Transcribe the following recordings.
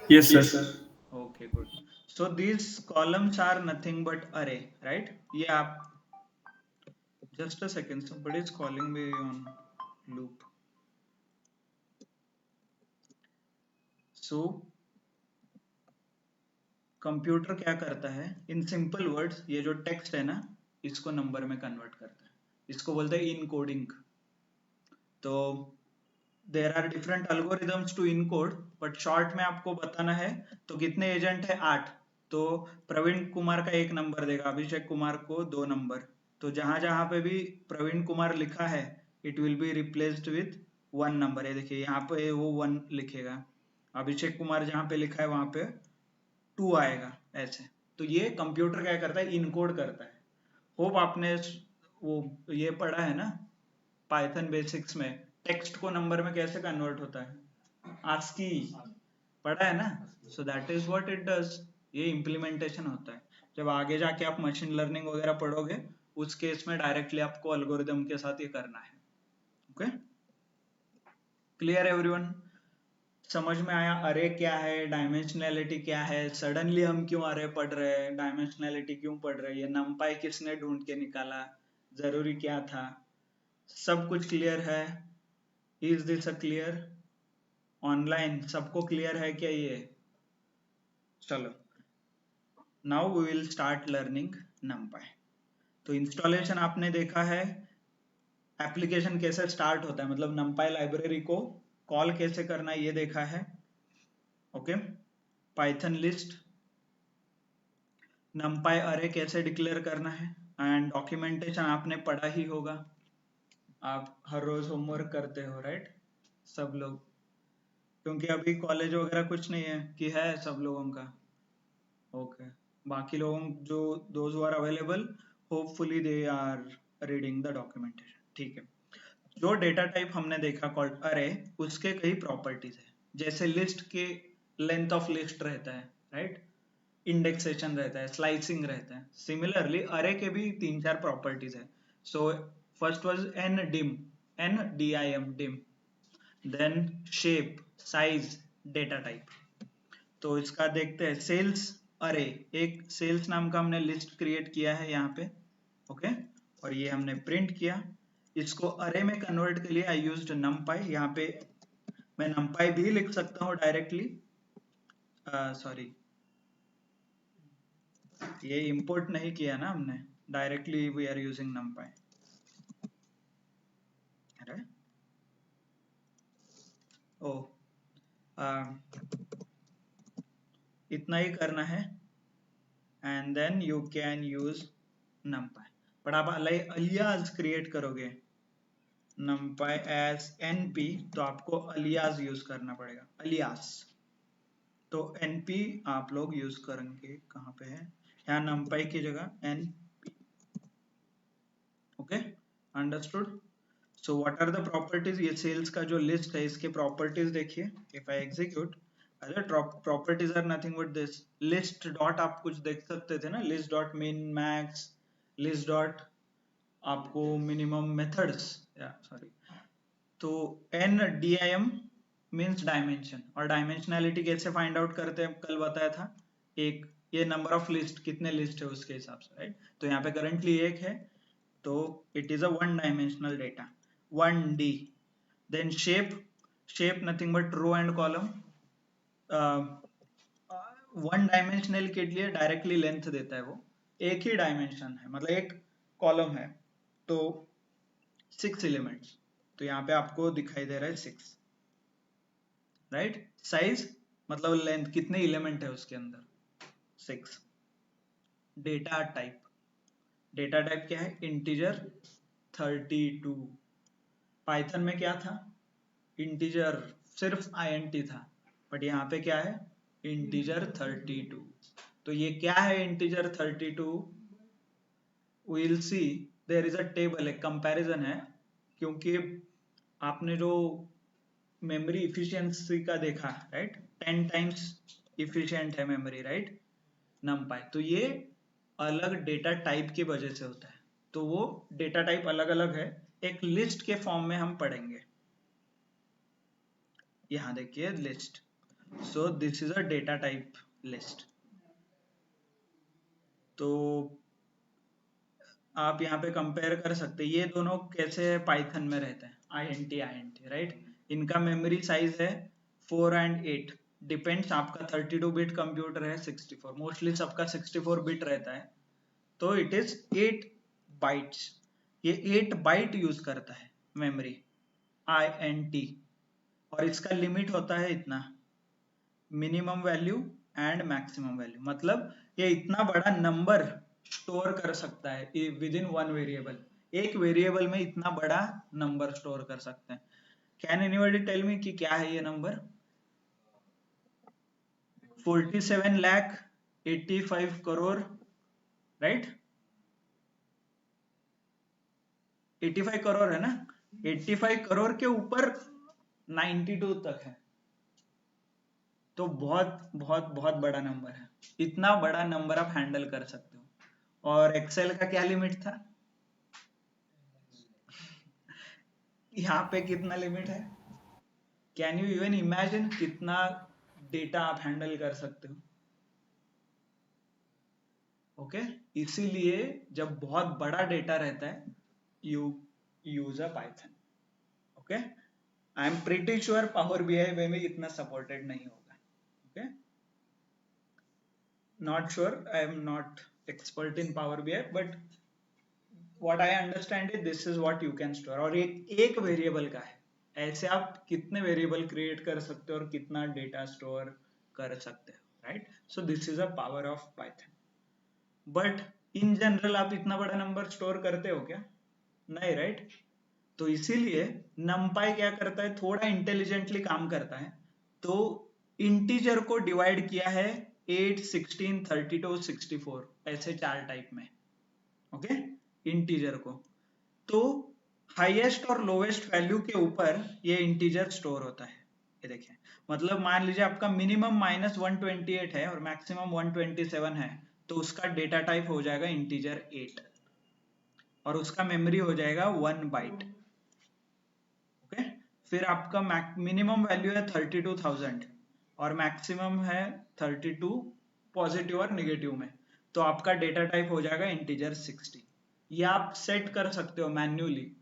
Yes, Yes, sir. sir. Okay, good. So these columns are nothing but array, right? Yeah. Just a second. Somebody is calling me on loop. So computer क्या करता है in simple words, ये जो text है ना, इसको number में convert करता है, इसको बोलते हैं इनकोडिंग। तो there are different algorithms to encode, but short में आपको बताना है तो कितने एजेंट है, 8। तो प्रवीण कुमार का एक नंबर देगा, अभिषेक कुमार को 2 नंबर। तो जहां जहां पे भी प्रवीण कुमार लिखा है, it will be replaced with 1 number. ये देखिए यहाँ पे वो 1 लिखेगा, अभिषेक कुमार जहां पे लिखा है वहां पे 2 आएगा, ऐसे। तो ये कंप्यूटर क्या करता है, इनकोड करता है। होप आपने वो ये पढ़ा है ना, पाइथन बेसिक्स में टेक्स्ट को नंबर में कैसे कन्वर्ट होता है, आस्की पढ़ा है ना। So that is what it does. ये इम्प्लीमेंटेशन होता है। जब आगे जाके आप मशीन लर्निंग वगैरह पढ़ोगे, उस केस में डायरेक्टली आपको अल्गोरिदम के साथ ये करना है। Okay, clear everyone? समझ में आया अरे क्या है, डायमेंशनैलिटी क्या है, सडनली हम क्यों अरे पढ़ रहे हैं, डायमेंशनैलिटी क्यों पढ़ रहे हैं, ये नंपाई किसने ढूंढ के निकाला, जरूरी क्या था, सब कुछ क्लियर है? Is this a clear? Online सबको क्लियर है क्या ये? चलो, now we will start learning NumPy. तो इंस्टॉलेशन आपने देखा है, एप्लीकेशन कैसे स्टार्ट होता है, मतलब नंपाई लाइब्रेरी को कॉल कैसे करना है ये देखा है। ओके, पाइथन लिस्ट, नंपाई अरे कैसे डिक्लेयर करना है, एंड डॉक्यूमेंटेशन आपने पढ़ा ही होगा, आप हर रोज होमवर्क करते हो राइट, सब लोग? क्योंकि अभी कॉलेज वगैरह कुछ नहीं है कि है सब लोगों का? ओके, बाकी लोगों जो those are available, hopefully they are reading the documentation, ठीक है। जो डेटा टाइप हमने देखा कॉल्ड अरे, उसके कई प्रॉपर्टीज है। जैसे लिस्ट के लेंथ ऑफ लिस्ट रहता है, राइट, इंडेक्सेशन रहता है, स्लाइसिंग रहता है। सिमिलरली अरे के भी 3-4 प्रॉपर्टीज है। So first was N dim, N D I M dim, then shape, size, data type. तो इसका देखते हैं सेल्स अरे। एक सेल्स नाम का हमने लिस्ट क्रिएट किया है यहाँ पे, ओके, और ये हमने प्रिंट किया। इसको अरे में कन्वर्ट के लिए आई यूज्ड numpy। यहाँ पे मैं numpy भी लिख सकता हूँ डायरेक्टली, सॉरी, ये इंपोर्ट नहीं किया ना हमने, directly we are using numpy। अरे ओ, इतना ही करना है, and then you can use numpy। But आप अलियास क्रिएट करोगे numpy एज np, तो आपको अलियास यूज करना पड़ेगा, अलियास। तो np आप लोग यूज करेंगे कहाँ पे है, यहाँ numpy की जगह np। Okay, understood? So what are the properties, ये सेल्स का जो लिस्ट है इसके प्रॉपर्टीज देखिए। If I execute, array properties are nothing but this, list dot, आप कुछ देख सकते थे ना, list dot min max, list dot आपको मिनिमम मेथड्स, या सॉरी, तो N D I M means dimension. और डायमेंशनैलिटी कैसे फाइंड आउट करते हैं, कल बताया था, एक, ये नंबर ऑफ लिस्ट, कितने लिस्ट है उसके हिसाब से, राइट। तो यहाँ पे करंटली एक है, तो it is a one dimensional data, 1D। Then shape, shape nothing but row and column. One dimensional के लिए डायरेक्टली लेंथ देता है वो, एक ही डायमेंशन है, मतलब एक कॉलम है, तो 6 एलिमेंट्स। तो यहाँ पे आपको दिखाई दे रहा है 6, राइट। साइज मतलब लेंथ, कितने एलिमेंट है उसके अंदर, 6। डेटा टाइप, डेटा टाइप क्या है, इंटीजर 32। पाइथन में क्या था, इंटीजर, सिर्फ आईएनटी था, बट यहाँ पे क्या है, इंटीजर 32। तो ये क्या है integer 32, will see, there is a table, एक कंपैरिजन है। क्योंकि आपने जो मेमोरी इफिशियंसी का देखा, राइट, 10 टाइम्स इफिशियंट है मेमोरी, राइट, numpy। तो ये अलग डेटा टाइप की वजह से होता है। तो वो डेटा टाइप अलग अलग है, एक लिस्ट के फॉर्म में हम पढ़ेंगे। यहाँ देखिए list, So this is a data type list. तो आप यहाँ पे कंपेयर कर सकते हैं ये दोनों कैसे पाइथन में रहते हैं, INT राइट। इनका मेमोरी साइज है 4 and 8, डिपेंड्स, आपका 32 बिट कंप्यूटर है 64, मोस्टली सबका 64 बिट रहता है, तो इट इज 8 बाइट्स, ये 8 बाइट यूज करता है मेमोरी INT, और इसका लिमिट होता है इतना, minimum value and maximum value, मतलब ये इतना बड़ा नंबर स्टोर कर सकता है विद इन वन वेरिएबल, एक वेरिएबल में इतना बड़ा नंबर स्टोर कर सकते हैं। कैन एनीबॉडी टेल मी कि क्या है ये नंबर? 47,85 करोड़, राइट? 85 करोड़ है ना, 85 करोड़ के ऊपर 92 तक है, तो बहुत बहुत बहुत बड़ा नंबर है, इतना बड़ा नंबर आप हैंडल कर सकते हो। और एक्सेल का क्या लिमिट था? यहाँ पे कितना लिमिट है? कैन यू इवन इमेजिन कितना डेटा आप हैंडल कर सकते हो? ओके, इसीलिए जब बहुत बड़ा डेटा रहता है you use a Python. Okay, I am pretty sure power BI में भी इतना सपोर्टेड नहीं होगा। Okay, not sure, I am not expert in power BI, but what I understand is this is what you can store, और एक variable का है, ऐसे आप कितने वेरिएबल क्रिएट कर सकते हो और कितना डेटा स्टोर कर सकते हो, right? So this is a power of Python. But in general आप इतना बड़ा नंबर स्टोर करते हो क्या? नहीं, राइट? तो इसीलिए numpy क्या करता है, थोड़ा इंटेलिजेंटली काम करता है, तो इंटीजर को डिवाइड किया है 8, 16, 32, 64 ऐसे चार टाइप में। ओके, इंटीजर को, तो हाईएस्ट और लोवेस्ट वैल्यू के ऊपर ये इंटीजर स्टोर होता है। ये देखिए, मतलब मान लीजिए आपका मिनिमम -128 है और मैक्सिमम 127 है, तो उसका डेटा टाइप हो जाएगा इंटीजर 8 और उसका मेमोरी हो जाएगा 1 बाइट। ओके, फिर आपका मिनिमम वैल्यू है 32,000 और मैक्सिमम है 32 पॉजिटिव और निगेटिव में, तो आपका डेटा टाइप हो जाएगा इंटीजर 60। ये आप सेट कर सकते हो मैन्युअली,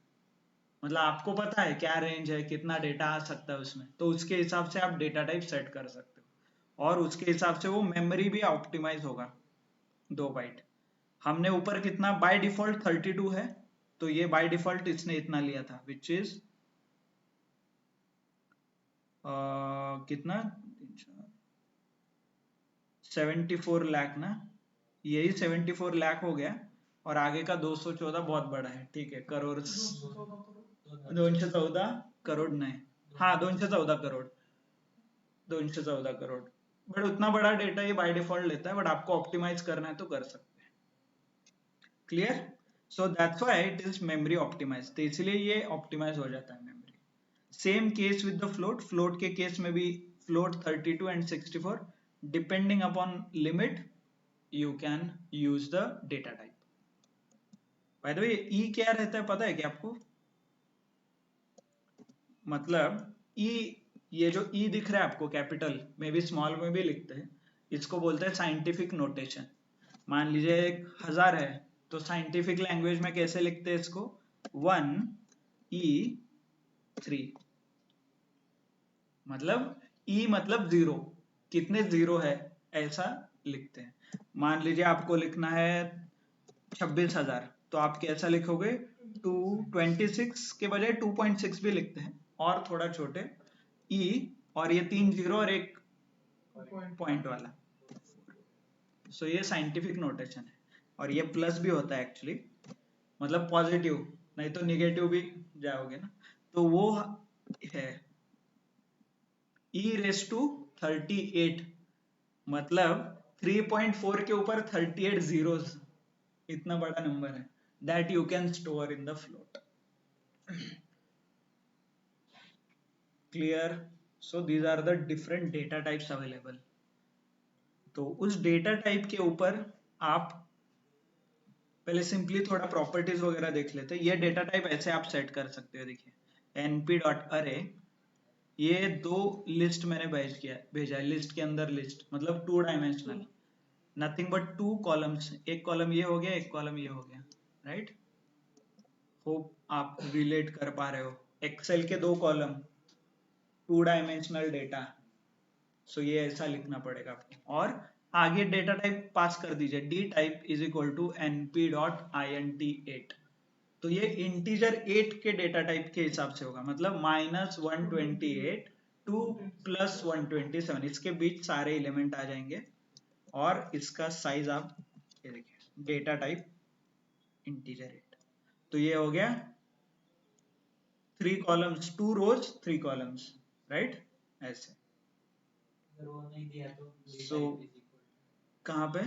मतलब आपको पता है क्या रेंज है, कितना डेटा आ सकता है उसमें, तो उसके हिसाब से आप डेटा टाइप सेट कर सकते हो और उसके हिसाब से वो मेमोरी भी ऑप्टिमाइज होगा 2 बाइट। हमने ऊपर कितना बाय डिफॉल्ट 32 है, तो ये बाय डिफॉल्ट इसने इतना लिया था, विच इज कितना 74 लाख ना, यही 74 लाख हो गया, और आगे का 214 बहुत बड़ा है, ठीक है, करोड़ 214 करोड़ नहीं, हाँ 214 करोड़, 214 करोड़, बट उतना बड़ा डेटा ये बाय डिफॉल्ट लेता है, बट आपको ऑप्टिमाइज करना है तो कर सकते हैं। Clear? So that's why it is memory optimize, तो इसलिए ये ऑप्टिमाइज हो जाता है memory. Same case with the float, float के केस में भी float 32 and 64, depending upon limit you can use the data type। by the way e क्या रहता है पता है क्या आपको? मतलब e, ये जो e दिख रहा है आपको कैपिटल में भी स्मॉल में भी लिखते हैं, इसको बोलते हैं साइंटिफिक नोटेशन। मान लीजिए 1000 है, तो साइंटिफिक लैंग्वेज में कैसे लिखते हैं इसको? 1E3, मतलब e मतलब 0, कितने 0 है ऐसा लिखते हैं। मान लीजिए आपको लिखना है 26,000, तो आप कैसा लिखोगे? 226 के बजाय 2.6 भी लिखते हैं, और थोड़ा छोटे e, और ये 3 जीरो और एक पॉइंट वाला, सो ये साइंटिफिक नोटेशन है। और ये प्लस भी होता है एक्चुअली, मतलब पॉजिटिव, नहीं तो निगेटिव भी जाओगे ना, तो वो है e⁻38, मतलब 3.4 के ऊपर 38 zeros, इतना बड़ा नंबर है, that you can store in the float। clear? so these are the different data types available। तो उस डेटा टाइप के ऊपर आप पहले सिंपली थोड़ा प्रॉपर्टीज वगैरह देख लेते हैं। ये डेटा टाइप ऐसे आप सेट कर सकते हो, देखिए np.array ये दो लिस्ट मैंने भेजा है, लिस्ट के अंदर लिस्ट मतलब 2 डायमेंशनल, नथिंग बट 2 कॉलम्स, एक कॉलम ये हो गया, एक कॉलम ये हो गया, राइट। होप आप रिलेट कर पा रहे हो। एक्सेल के 2 कॉलम, 2 डायमेंशनल डेटा, सो ये ऐसा लिखना पड़ेगा आपको। और आगे डेटा टाइप पास कर दीजिए, D type is equal to np dot int8। तो ये इंटीजर 8 के डेटा टाइप के हिसाब से होगा, मतलब -128 टू +127, इसके बीच सारे एलिमेंट आ जाएंगे। और इसका साइज आप ये देखिए, डेटा टाइप इंटीजर 8। तो ये हो गया 3 कॉलम्स, 2 रोज 3 कॉलम्स, राइट, ऐसे। वो नहीं दिया तो सो कहाँ पे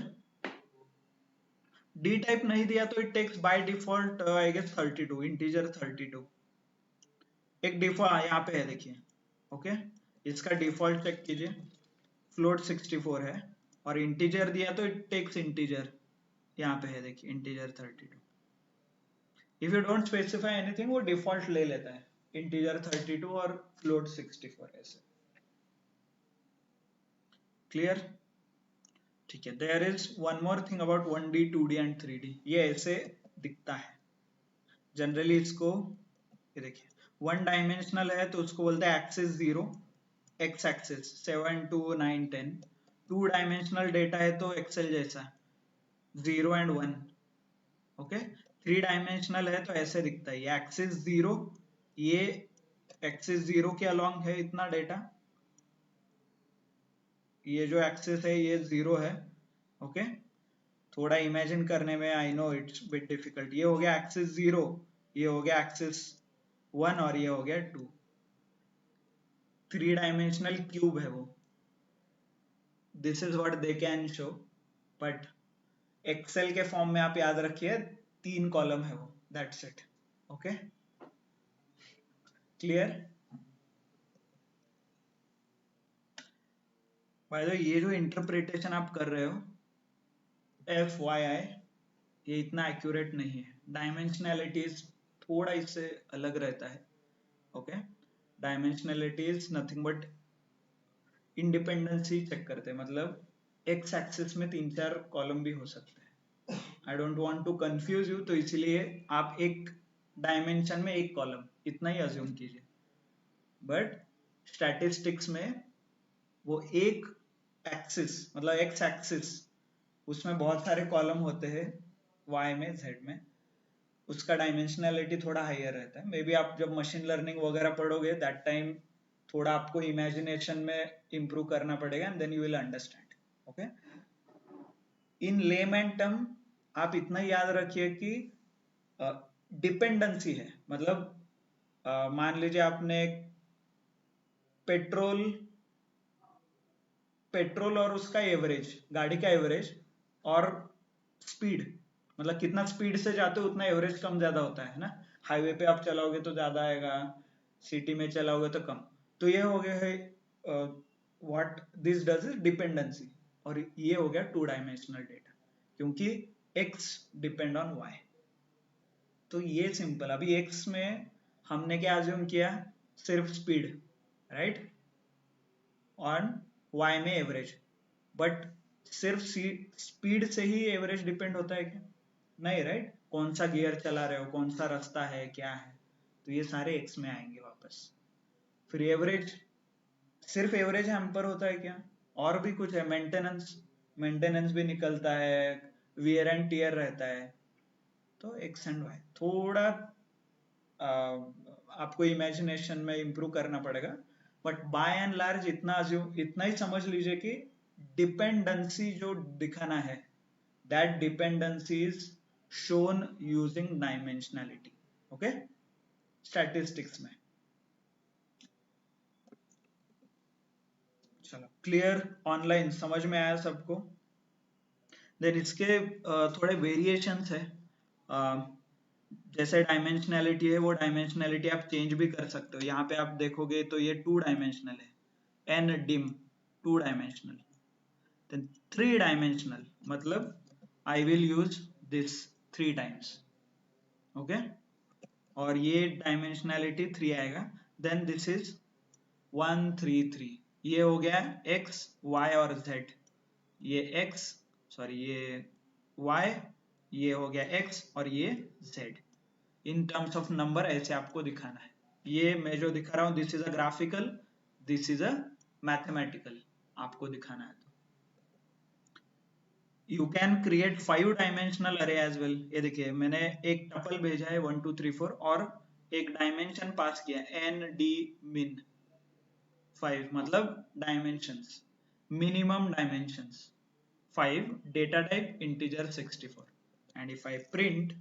डी टाइप नहीं दिया तो it takes by default I guess 32, integer 32। एक डिफॉल्ट यहाँ पे है देखिए, ओके, इसका डिफॉल्ट चेक कीजिए, फ्लोट 64 है, और इंटीजर दिया तो इट टेक्स इंटीजर, यहाँ पे है देखिए integer 32। If you don't specify anything वो डिफॉल्ट ले लेता है, इंटीजर 32 और फ्लोट 64 ऐसे। क्लियर? ठीक है, there is one more thing about 1D 2D and 3D, ये ऐसे दिखता है जनरली। इसको ये देखिए, 1 डायमेंशनल है तो उसको बोलते हैं axis 0, x axis 7 2 9 10। 2 dimensional data है तो एक्सेल जैसा 0 एंड 1, ओके। 3 डायमेंशनल है तो ऐसे दिखता है, ये एक्सिस 0, ये एक्सिस 0 के अलोंग है इतना डेटा, ये जो एक्सिस है ये 0 है, ओके। थोड़ा इमेजिन करने में I know it's bit difficult. ये हो गया एक्सिस 0, ये हो गया एक्सिस 1 और ये हो गया 2। 3 डायमेंशनल क्यूब है वो, this is what they can show, but Excel के फॉर्म में आप याद रखिए 3 कॉलम है वो, that's it, okay. Clear? By the way ये जो इंटरप्रिटेशन आप कर रहे हो FYI, ये इतना एक्यूरेट नहीं है, डायमेंशनैलिटीज थोड़ा इससे अलग रहता है, okay. Dimensionality is nothing but independency check करते हैं, मतलब एक्स एक्सिस में 3-4 कॉलम भी हो सकते हैं। I don't want to confuse you, तो इसलिए आप एक डायमेंशन में एक कॉलम इतना ही अज्यूम कीजिए, बट स्टैटिस्टिक्स में वो एक एक्सिस मतलब एक्स एक्सिस, उसमें बहुत सारे कॉलम होते हैं, वाई में जेड में, उसका डायमेंशनैलिटी थोड़ा हायर रहता है। मे बी आप जब मशीन लर्निंग वगैरह पढ़ोगे दैट टाइम थोड़ा आपको इमेजिनेशन में इंप्रूव करना पड़ेगा, and then you will understand, okay. In layman term आप इतना याद रखिए कि डिपेंडेंसी है, मतलब मान लीजिए आपने पेट्रोल पेट्रोल और उसका एवरेज, गाड़ी का एवरेज और स्पीड, मतलब कितना स्पीड से जाते हो उतना एवरेज कम ज्यादा होता है ना। हाईवे पे आप चलाओगे तो ज्यादा आएगा, सिटी में चलाओगे तो कम। तो ये हो गया है what this does is dependency, और ये हो गया 2 डायमेंशनल डेटा, क्योंकि x डिपेंड ऑन y। तो ये सिंपल, अभी x में हमने क्या अज्यूम किया, सिर्फ स्पीड, राइट, ऑन y में एवरेज, बट सिर्फ स्पीड से ही एवरेज डिपेंड होता है क्या? नहीं, राइट। कौन सा गियर चला रहे हो, कौन सा रास्ता है, क्या है, तो ये सारे एक्स में आएंगे वापस। फिर एवरेज, सिर्फ एवरेज हैम्पर होता है क्या? और भी कुछ है, मेंटेनेंस, मेंटेनेंस भी निकलता है, वियर एंड टीयर रहता है। तो एक्स एंड वाई थोड़ा आपको इमेजिनेशन में इंप्रूव करना पड़ेगा, बट बाय एंड लार्ज इतना ही समझ लीजिए कि डिपेंडेंसी जो दिखाना है, that dependency is shown using dimensionality, okay, statistics में। चलो, क्लियर? ऑनलाइन समझ में आया सबको? देन इसके थोड़े वेरिएशंस है, जैसे डायमेंशनैलिटी है, वो डायमेंशनैलिटी आप चेंज भी कर सकते हो। यहाँ पे आप देखोगे तो ये 2 डायमेंशनल है, n dim 2 dimensional, then 3 dimensional मतलब I will use this 3 times, okay, और ये डायमेंशनैलिटी 3 आएगा। देन दिस इज 1 3 3, ये हो गया x y और z, ये x सॉरी ये y, ये हो गया x और ये z। In terms of number ऐसे आपको दिखाना है। ये मैं जो दिखा रहा हूं this is a graphical, this is a mathematical, आपको दिखाना है। यू कैन क्रिएट 5 डायमेंशनल अरे एज वेल। ये देखिए मैंने एक टपल भेजा है 1 2 3 4 और एक डायमेंशन पास किया एन डी मिन 5, मतलब dimensions, minimum dimensions 5, data type integer 64। And if I print,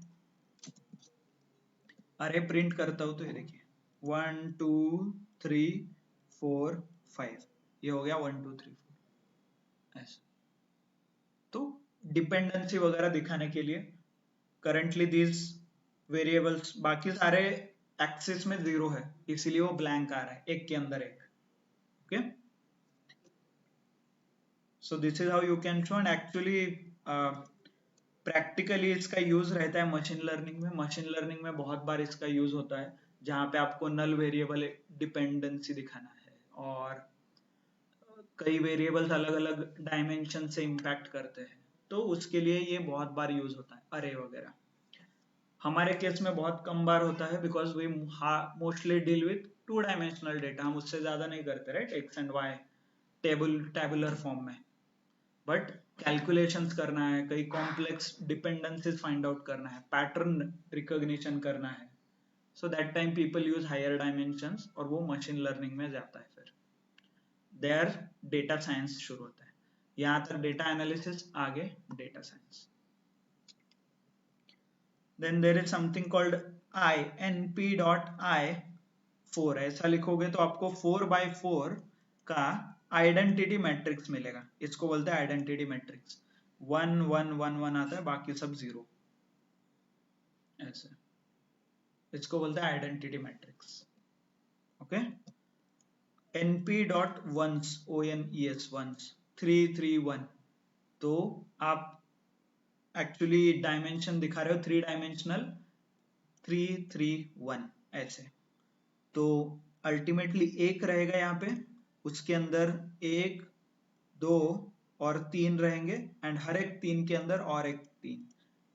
अरे प्रिंट करता हूं तो ये देखिए 1 2 3 4 5, ये हो गया 1 2 3 4 ऐसा। तो डिपेंडेंसी वगैरह दिखाने के लिए करंटली दिस वेरिएबल्स बाकी सारे एक्सिस में 0 है, इसीलिए वो ब्लैंक आ रहा है एक के अंदर एक। Okay, so this is how you can show. And actually practically इसका यूज रहता है मशीन लर्निंग में। मशीन लर्निंग में बहुत बार इसका यूज होता है जहां पे आपको नल वेरिएबल डिपेंडेंसी दिखाना है और कई वेरिएबल्स अलग अलग डायमेंशन से इंपैक्ट करते हैं, तो उसके लिए ये बहुत बार यूज होता है अरे वगैरह। हमारे केस में बहुत कम बार होता है because we mostly deal with 2 dimensional data, हम उससे ज्यादा नहीं करते right, X and Y tabular form में। बट कैलकुलेशंस करना है, कई कॉम्प्लेक्स डिपेंडेंसीज फाइंड आउट करना है, पैटर्न रिकॉग्निशन करना है, so that time people use higher dimensions और वो मशीन लर्निंग में जाता है। फिर देयर डेटा साइंस शुरू होता है, यहां तक डेटा एनालिसिस, आगे data science. Then there is something called I, np.i4, ऐसा लिखोगे तो आपको 4x4 का आइडेंटिटी मैट्रिक्स मिलेगा। इसको बोलते हैं आइडेंटिटी मैट्रिक्स। 1 1 1 1 आता है, बाकी सब 0 ऐसे, इसको बोलते हैं identity matrix. Okay, np.ones, ones, ones 3 3 1, तो आप एक्चुअली डायमेंशन दिखा रहे हो 3 डायमेंशनल 3 3 1 ऐसे, तो अल्टीमेटली एक रहेगा यहाँ पे, उसके अंदर 1 2 और 3 रहेंगे एंड हर एक 3 के अंदर और एक 3।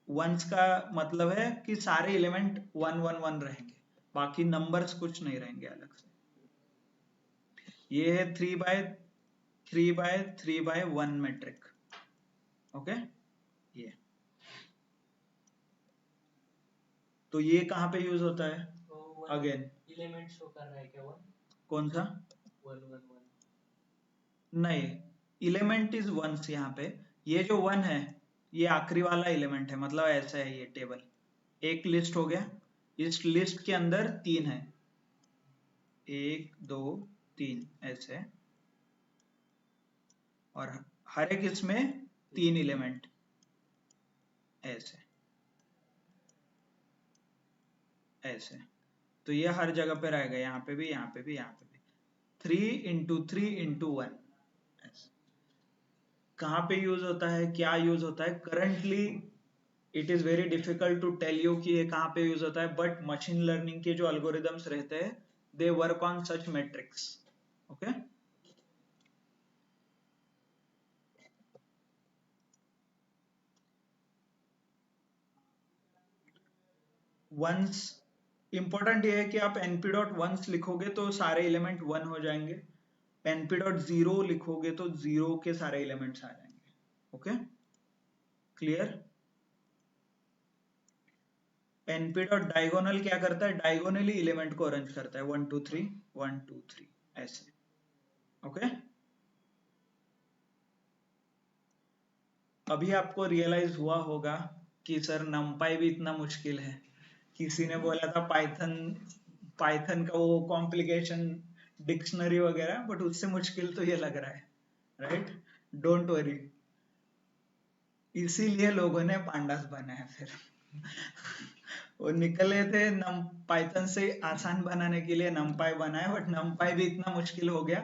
वंस का मतलब है कि सारे एलिमेंट 1 1 1 रहेंगे, बाकी नंबर्स कुछ नहीं रहेंगे अलग से। ये है 3x3x3x1 मैट्रिक। ओके, ये तो ये कहाँ पे यूज होता है? अगेन एलिमेंट शो कर रहा है क्या? 1 कौन सा? 1 1 1 नहीं, एलिमेंट इज वंस। यहाँ पे ये जो 1 है ये आखिरी वाला एलिमेंट है, मतलब ऐसा है ये टेबल। एक लिस्ट हो गया, इस लिस्ट के अंदर 3 है, 1 2 3 ऐसे, और हर एक इसमें 3 एलिमेंट ऐसे ऐसे, तो ये हर जगह पे रहेगा, यहाँ पे भी, यहाँ पे भी, यहाँ पे भी। 3 × 3 × 1 कहाँ पे यूज होता है, क्या यूज होता है? Currently it is very difficult to tell you कि ये कहाँ पे यूज होता है, बट मशीन लर्निंग के जो अल्गोरिदम्स रहते हैं they work on such matrix. Okay, once important ये है कि आप np.ones लिखोगे तो सारे एलिमेंट 1 हो जाएंगे, np.0 लिखोगे तो 0 के सारे एलिमेंट्स आ जाएंगे। Okay, clear? np.diagonal क्या करता है? डायगोनली एलिमेंट को अरेंज करता है 1 2 3 1 2 3 ऐसे। ओके, अभी आपको रियलाइज हुआ होगा कि सर numpy भी इतना मुश्किल है। किसी ने बोला था पाइथन, पाइथन का वो कॉम्प्लिकेशन डिक्शनरी वगैरह, बट उससे मुश्किल तो ये लग रहा है, राइट? डोंट वरी, इसीलिए लोगों ने पांडास बनाया। फिर वो निकले थे नम पाइथन से आसान बनाने के लिए numpy बनाया, बट numpy भी इतना मुश्किल हो गया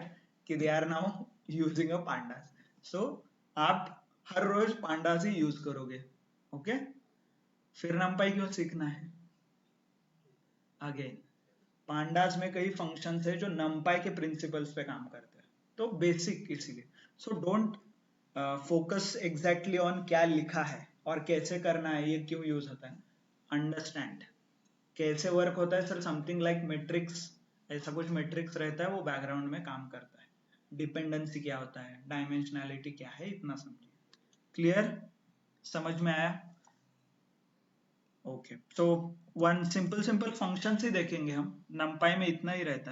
कि they are now using a pandas. So आप हर रोज पांडास ही यूज करोगे। ओके, फिर numpy क्यों सीखना है? अगेन पांडास में कई फंक्शंस है जो नमपाई के प्रिंसिपल्स पे काम करते हैं, तो बेसिक इसीलिए। So don't focus exactly on क्या लिखा है और कैसे करना है, ये क्यों यूज होता है, अंडरस्टैंड कैसे वर्क होता है। सर समथिंग लाइक मैट्रिक्स, ऐसा कुछ मैट्रिक्स रहता है, वो बैकग्राउंड में काम करता है। डिपेंडेंसी क्या होता है, डायमेंशनैलिटी क्या है, इतना समझिए। क्लियर, समझ में आया? Okay, so one simple function ही देखेंगे हम। नमपाई में इतना ही रहता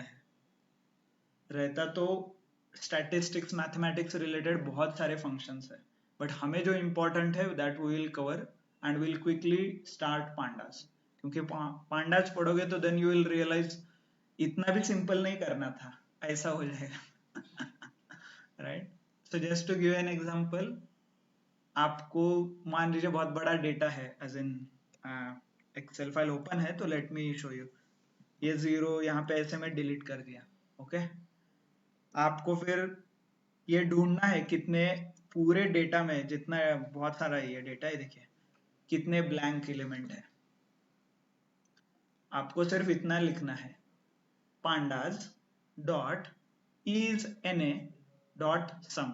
तो स्टैटिस्टिक्स मैथमेटिक्स रिलेटेड बहुत सारे फंक्शंस है, बट हमें जो इम्पोर्टेंट है that we will cover and will quickly start pandas, क्योंकि पांडास पढ़ोगे तो देन यू विल रियलाइज इतना भी सिंपल नहीं करना था, ऐसा हो जाएगा। Right, so just to give an example, आपको मान लीजिए बहुत बड़ा डेटा है, as in Excel file open है, तो लेट मी शो यू। ये 0 यहाँ पे ऐसे में डिलीट कर दिया। ओके, आपको फिर ये ढूंढना है कितने पूरे डेटा में, जितना बहुत सारा ये डेटा है, देखिए कितने ब्लैंक एलिमेंट है। आपको सिर्फ इतना लिखना है, pandas dot is n dot sum.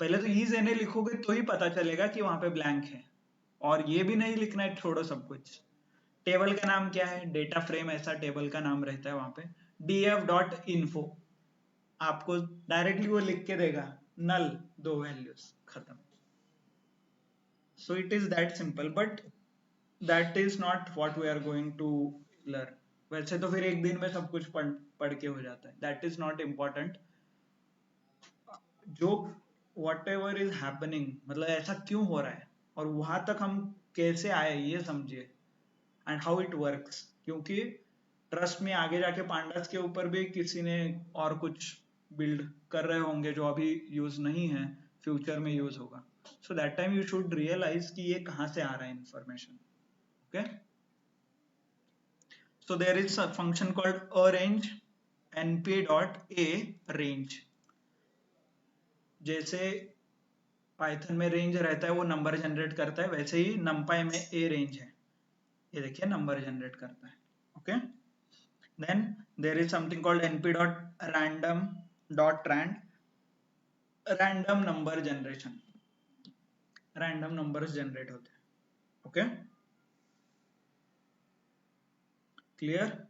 पहले तो इज एन लिखोगे तो ही पता चलेगा कि वहां पे ब्लैंक है, और ये भी नहीं लिखना है, छोड़ो सब कुछ। टेबल का नाम क्या है, डेटा फ्रेम ऐसा टेबल का नाम रहता है वहां पे, df डॉट इन्फो। आपको डायरेक्टली वो लिख के देगा नल, 2 वैल्यूज, खत्म। So it is that simple, but that is not what we are going to learn. वैसे तो फिर एक दिन में सब कुछ पढ़ के हो जाता है, दैट इज नॉट इम्पोर्टेंट। जो वॉट एवर इज हैपनिंग, मतलब ऐसा क्यों हो रहा है और वहां तक हम कैसे आए, ये समझिए, एंड हाउ इट वर्क्स। क्योंकि ट्रस्ट में आगे जाके पांडास के ऊपर भी किसी ने और कुछ बिल्ड कर रहे होंगे जो अभी यूज नहीं है, फ्यूचर में यूज होगा। So that time you should realize कि ये कहां से आ रहा है information. Okay, so there is a function called arange, np dot a range। जैसे पाइथन में रेंज रहता है, वो नंबर जनरेट करता है, वैसे ही नमपाई में a रेंज है, ये देखिए नंबर जनरेट करता है। Okay, then there is something called np dot random dot random number generation, random numbers generate होते हैं। Okay, clear,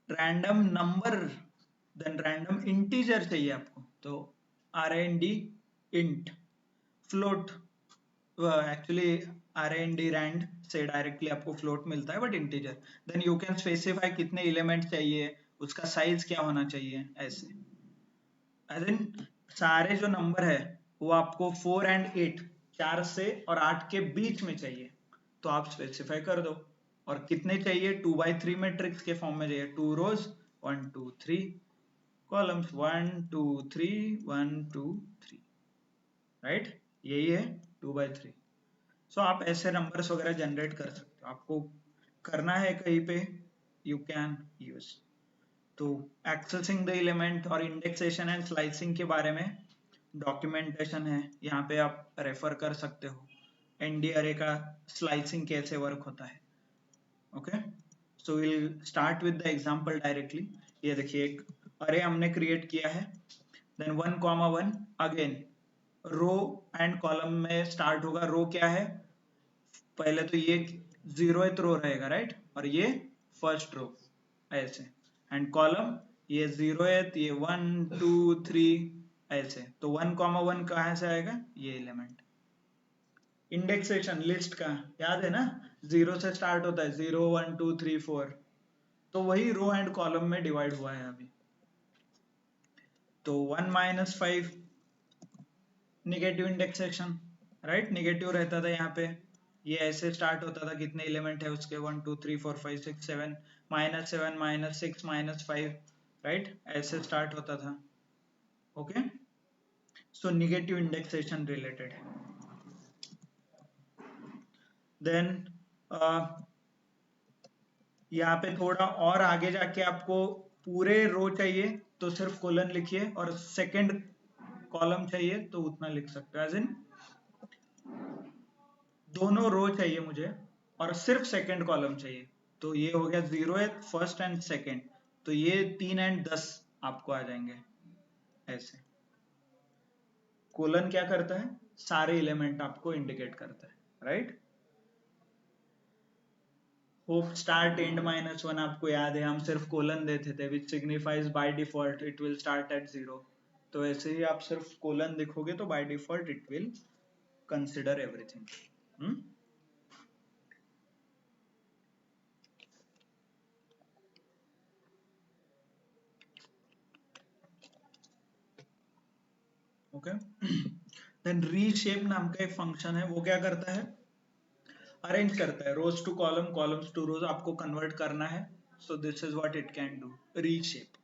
random number, then random integer चाहिए आपको, तो rnd int, float, actually rnd rand से directly आपको float मिलता है, but integer. Then you can specify कितने एलिमेंट चाहिए, उसका साइज क्या होना चाहिए, ऐसे। सारे जो नंबर है वो आपको 4 and 8, 4 से और 8 के बीच में चाहिए, तो आप स्पेसिफाई कर दो। और कितने चाहिए, 2x3 मैट्रिक्स के फॉर्म में चाहिए, 2 rows 1 2 3 कॉलम्स, 1 2 3 1 2 3, राइट, यही है 2x3। सो आप ऐसे नंबर्स वगैरह जनरेट कर सकते हो, आपको करना है कहीं पे, यू कैन यूज। तो एक्सेसिंग द एलिमेंट और इंडेक्सेशन एंड स्लाइसिंग के बारे में डॉक्यूमेंटेशन है, यहाँ पे आप रेफर कर सकते हो। एनडी अरे का स्लाइसिंग कैसे वर्क होता है। Okay, so will start with the example directly. ये देखिए एक अरे हमने क्रिएट किया है, then 1, 1 again row and column में स्टार्ट होगा। रो क्या है, पहले तो ये 0th रो रहेगा, राइट, और ये फर्स्ट रो ऐसे, एंड कॉलम ये 0th, ये 1 2 3 ऐसे। तो 1, 1 कहां से आएगा, ये एलिमेंट। इंडेक्सेशन लिस्ट का याद है ना, 0 से स्टार्ट होता है, 0 1 2 3 4, तो वही रो एंड कॉलम में डिवाइड हुआ है अभी। तो 1 - 5 निगेटिव इंडेक्सेशन, राइट, निगेटिव रहता था यहाँ पे, ये ऐसे स्टार्ट होता था, कितने एलिमेंट है उसके, 1 2 3 4 5 6 7, -7 -6 -5, राइट, ऐसे स्टार्ट होता था। ओके, सो निगेटिव इंडेक्सेशन रिलेटेड है। देन यहाँ पे थोड़ा और आगे जाके आपको पूरे रो चाहिए तो सिर्फ कोलन लिखिए, और सेकंड कॉलम चाहिए तो उतना लिख सकते हो, एज इन दोनों रो चाहिए मुझे और सिर्फ सेकंड कॉलम चाहिए, तो ये हो गया 0th, फर्स्ट एंड सेकेंड, तो ये 3 एंड 10 आपको आ जाएंगे ऐसे। कोलन क्या करता है, सारे एलिमेंट आपको इंडिकेट करता है, राइट। होप स्टार्ट एंड -1 आपको याद है, हम सिर्फ कोलन देते थे, which signifies by default it will start at 0। तो ऐसे ही आप सिर्फ कोलन लिखोगे तो by default it will consider everything. Okay. Then reshape नाम का एक फंक्शन है, वो क्या करता है, अरेंज करता है रोज two column, columns two rows, आपको कन्वर्ट करना है। So this is what it can do, reshape.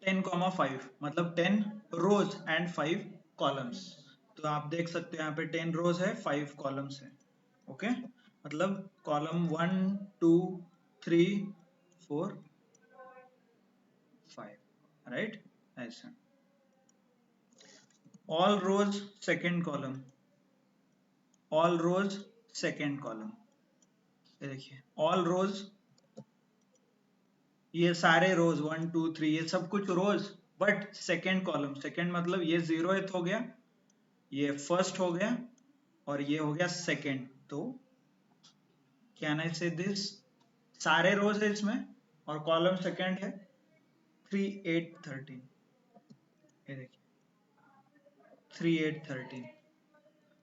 10,5 मतलब 10 रोज एंड 5 कॉलम्स। तो आप देख सकते हो यहाँ पे 10 रोज है, 5 कॉलम्स है। ओके, मतलब कॉलम 1 2 3 4 5, राइट, ऐसा। ऑल रोज सेकेंड कॉलम, ऑल रोज सेकेंड कॉलम, ये देखिए ऑल रोज, ये सारे रोज 1 2 3 ये सब कुछ रोज, बट सेकेंड कॉलम, सेकेंड मतलब ये 0th हो गया, ये फर्स्ट हो गया, और ये हो गया सेकेंड। तो कैन आई से दिस, सारे रोज है इसमें और कॉलम सेकेंड है 3 8 13, ये देखिए 3 8 13,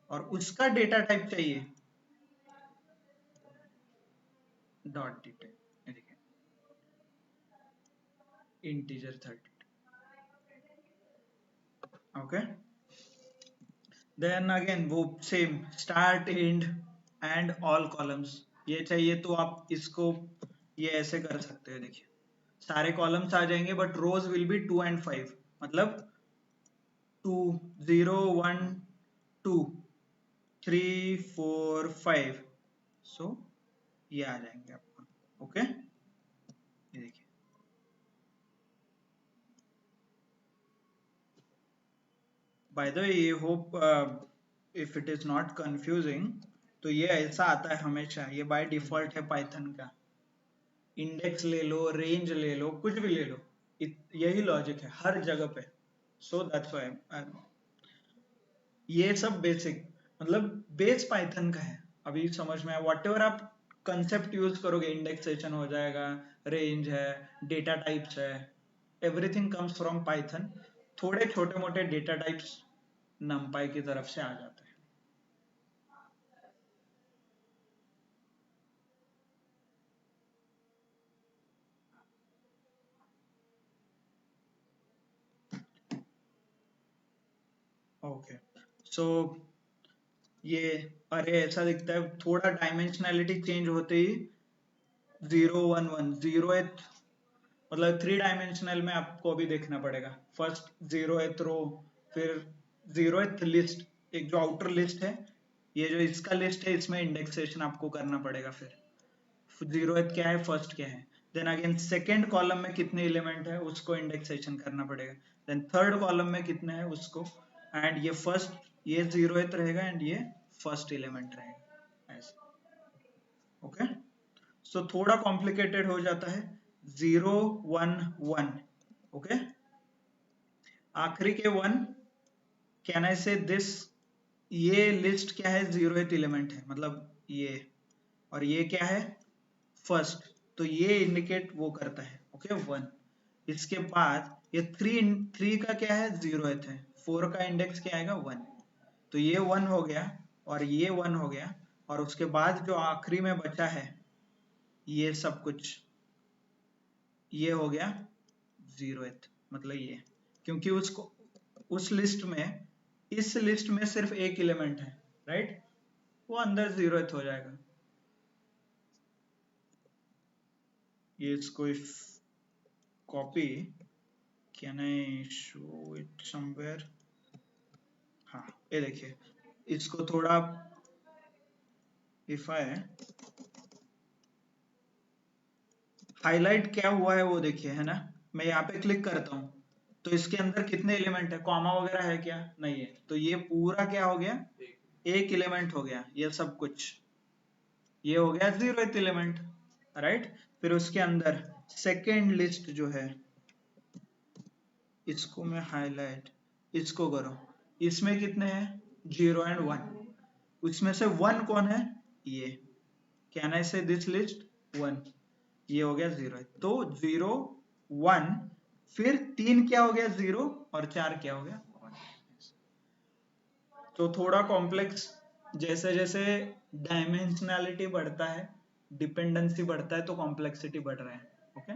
और उसका डेटा टाइप चाहिए डॉट डेटा, ये देखिए इंटीजर 32। ओके, देन अगेन वो same start and and all columns, ये चाहिए तो आप इसको ये ऐसे कर सकते हो, देखिए सारे कॉलम्स आ जाएंगे but rows will be 2 and 5, मतलब 2 0 1 2 3 4 5, सो ये आ जाएंगे आपको। ओके, ये देखिए बाय द वे, ये hope if it is not confusing, तो ये ऐसा आता है हमेशा, ये बाय डिफॉल्ट है पाइथन का। इंडेक्स ले लो, रेंज ले लो, कुछ भी ले लो, यही लॉजिक है हर जगह पे। सो दैट्स व्हाई ये सब बेसिक, मतलब बेस पाइथन का है, अभी समझ में आया। वॉट एवर आप कंसेप्ट यूज करोगे, इंडेक्सेशन हो जाएगा, रेंज है, डेटा टाइप्स है, एवरीथिंग कम्स फ्रॉम पाइथन। थोड़े छोटे मोटे डेटा टाइप्स नमपाई की तरफ से आ जाते हैं। ओके, सो ये अरे ऐसा दिखता है, थोड़ा डायमेंशनैलिटी चेंज होते ही 0 1 1 0th, मतलब 3 डायमेंशनल में आपको अभी देखना पड़ेगा। फर्स्ट 0th रो, फिर 0th लिस्ट, एक जो आउटर लिस्ट है, ये जो इसका लिस्ट है, इसमें इंडेक्सेशन आपको करना पड़ेगा। फिर 0th क्या है, फर्स्ट क्या है, देन अगेन सेकेंड कॉलम में कितने एलिमेंट है उसको इंडेक्सेशन करना पड़ेगा, देन थर्ड कॉलम में कितने हैं उसको, एंड ये फर्स्ट, ये 0th रहेगा एंड ये फर्स्ट एलिमेंट रहेगा ऐसे। ओके, सो थोड़ा कॉम्प्लिकेटेड हो जाता है, 0 1 1। ओके, आखिरी के 1, कैन आई से दिस, ये लिस्ट क्या है, 0th एलिमेंट है, मतलब ये, और ये क्या है, फर्स्ट, तो ये इंडिकेट वो करता है। ओके, 1। इसके बाद ये 3 का क्या है, 0th है, 4 का इंडेक्स क्या आएगा, 1, तो ये 1 हो गया और ये 1 हो गया, और उसके बाद जो आखिरी में बचा है ये सब कुछ, ये हो गया 0th, मतलब ये, क्योंकि उसको उस लिस्ट में, इस लिस्ट में सिर्फ एक एलिमेंट है, राइट, वो अंदर 0th हो जाएगा। ये इसको if copy, can I show it somewhere, हाँ ये देखिए, इसको थोड़ा इफ आई हाईलाइट क्या हुआ है वो देखिए, है ना, मैं यहाँ पे क्लिक करता हूँ तो इसके अंदर कितने एलिमेंट है, कॉमा वगैरह है क्या, नहीं है, तो ये पूरा क्या हो गया, एक एलिमेंट हो गया ये सब कुछ। ये हो गया 0th एलिमेंट, राइट। फिर उसके अंदर सेकेंड लिस्ट जो है, इसको मैं हाईलाइट, इसको करो, इसमें कितने हैं 0 एंड 1, उसमें से 1 कौन है, ये, कैन आई से दिस लिस्ट 1, ये हो गया 0, तो 0 1, फिर 3 क्या हो गया 0 और 4 क्या हो गया 1। तो थोड़ा कॉम्प्लेक्स, जैसे जैसे डायमेंशनैलिटी बढ़ता है, डिपेंडेंसी बढ़ता है, तो कॉम्प्लेक्सिटी बढ़ रहा है। ओके,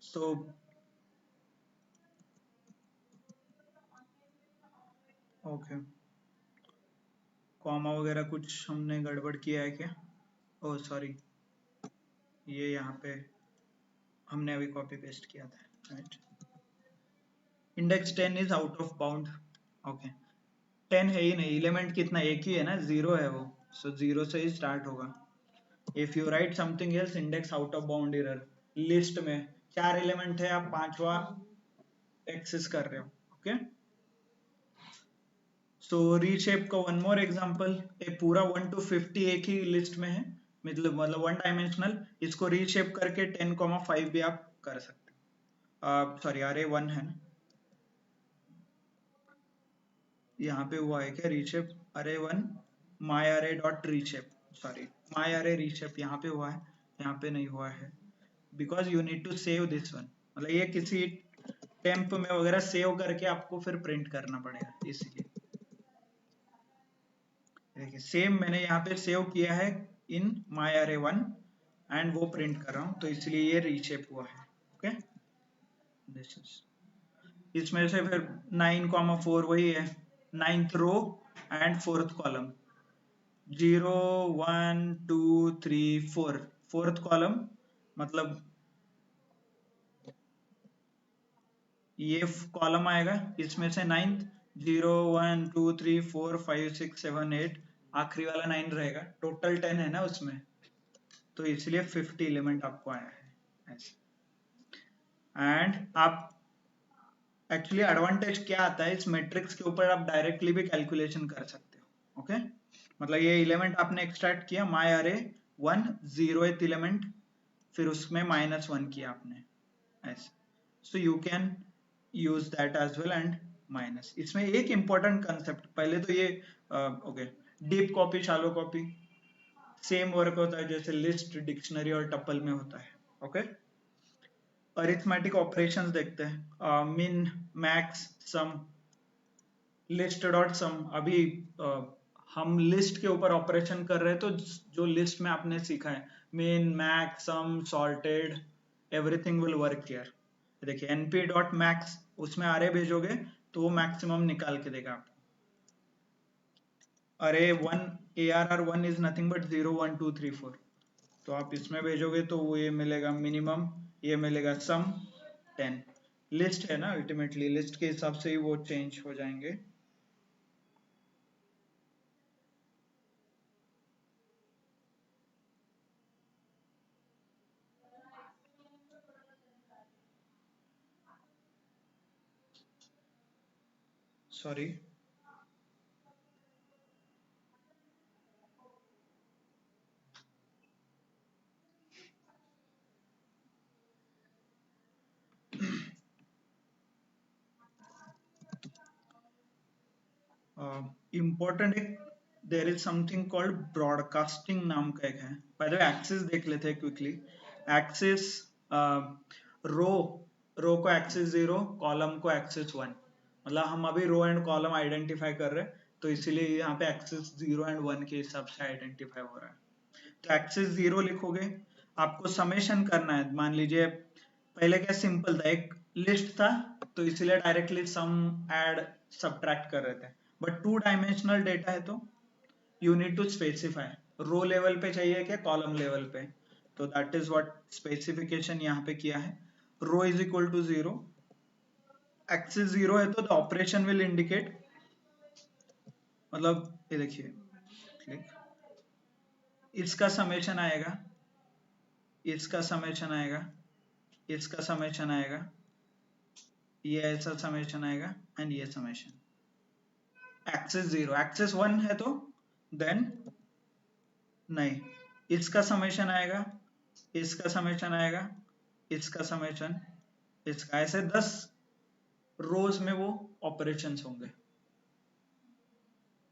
सो ओके, कॉमा वगैरह कुछ हमने गड़बड़ किया है क्या, ओह सॉरी, ये यहाँ पे हमने अभी कॉपी पेस्ट किया था, right. Index 10 is out of bound, okay, 10 है ही नहीं, एलिमेंट कितना, एक ही है ना, 0 है वो, सो 0 से ही स्टार्ट होगा। If you right something else, index out of bound error. List में 4 एलिमेंट है, आप 5वां एक्सेस कर रहे हो। ओके, सो रीशेप का वन मोर एग्जांपल, एक पूरा 1 to 50 एक ही लिस्ट में है, मतलब 1 डायमेंशनल, इसको रीशेप करके 10,5 भी आप कर सकते हो। सॉरी, अरे 1 है ना, यहाँ पे हुआ है क्या रीशेप, अरे 1 माई अरे डॉट रीशेप, सॉरी माई अरे रीशेप यहाँ पे हुआ है, यहाँ पे नहीं हुआ है, because you need to save this one, मतलब ये किसी टेम्प में वगैरह सेव करके आपको फिर प्रिंट करना पड़ेगा, इसलिए देखिए सेम मैंने यहाँ पे सेव किया है इन माई अरे 1 एंड वो प्रिंट कर रहा हूँ, तो इसलिए ये रीशेप हुआ है। ओके, दिस इज, इसमें से फिर 9,4 वही है, 9th row and 4th column, 0 1 2 3 4, 4th column, मतलब ये कॉलम आएगा, इसमें से 9th, 0 1 2 3 4 5 6 7 8, आखिरी वाला 9 रहेगा, टोटल 10 है ना उसमें, तो इसलिए 50 एलिमेंट आपको आया है ऐसे। एंड आप एक्चुअली एडवांटेज क्या आता है, इस मैट्रिक्स के ऊपर आप डायरेक्टली भी कैलकुलेशन कर सकते हो। ओके, मतलब ये एलिमेंट आपने एक्सट्रैक्ट किया, माई अरे 1 0th एलिमेंट, फिर उसमें -1 किया आपने ऐसे, so you can use that as well and minus. इसमें एक इंपॉर्टेंट कंसेप्ट, पहले तो ये okay, deep copy shallow copy same work होता है जैसे लिस्ट, डिक्शनरी और टपल में होता है। ओके, अरिथमेटिक ऑपरेशंस देखते हैं, मिन, मैक्स, सम, लिस्ट डॉट सम। अभी हम लिस्ट के ऊपर ऑपरेशन कर रहे हैं, तो जो लिस्ट में आपने सीखा है, min, max, sum, sorted, everything will work here. देखिए np डॉट मैक्स, उसमें अरे भेजोगे तो वो मैक्सिमम निकाल के देगा आपको। अरे 1 arr1 इज नथिंग बट 0 1 2 3 4, तो आप इसमें भेजोगे तो वो ये मिलेगा मिनिमम, ये मिलेगा सम 10। लिस्ट है ना, अल्टीमेटली लिस्ट के हिसाब से ही वो चेंज हो जाएंगे। सॉरी, इम्पोर्टेंट एक, there is something called broadcasting नाम का एक है। पहले एक्सिस देख लेते हैं क्विकली। एक्सिस, रो, रो को एक्सिस 0, कॉलम को एक्सिस 1, मतलब हम अभी रो एंड कॉलम आइडेंटिफाई कर रहे हैं, तो इसीलिए यहाँ पे एक्सिस 0 एंड 1 के हिसाब से आइडेंटिफाई हो रहा है। तो एक्सिस 0 लिखोगे, आपको समेशन करना है। मान लीजिए पहले क्या सिंपल था, एक लिस्ट था, तो इसीलिए डायरेक्टली सम ऐड सब्ट्रैक्ट कर रहे थे, बट 2 डायमेंशनल डेटा है तो you need to specify row level पे चाहिए क्या कॉलम लेवल पे, तो दैट इज व्हाट स्पेसिफिकेशन यहाँ पे किया है। रो इज इक्वल टू 0, एक्सिस 0 है तो द ऑपरेशन विल इंडिकेट, मतलब ये देखिए क्लिक, इसका समेशन आएगा, इसका समेशन आएगा, इसका समेशन आएगा, ये ऐसा समेशन आएगा एंड ये समेशन। एक्सिस 0, एक्सिस 1 है तो देन नहीं, इसका समेशन आएगा, इसका समेशन आएगा, इसका समेशन, इसका, ऐसे 10 रोज में वो ऑपरेशंस होंगे।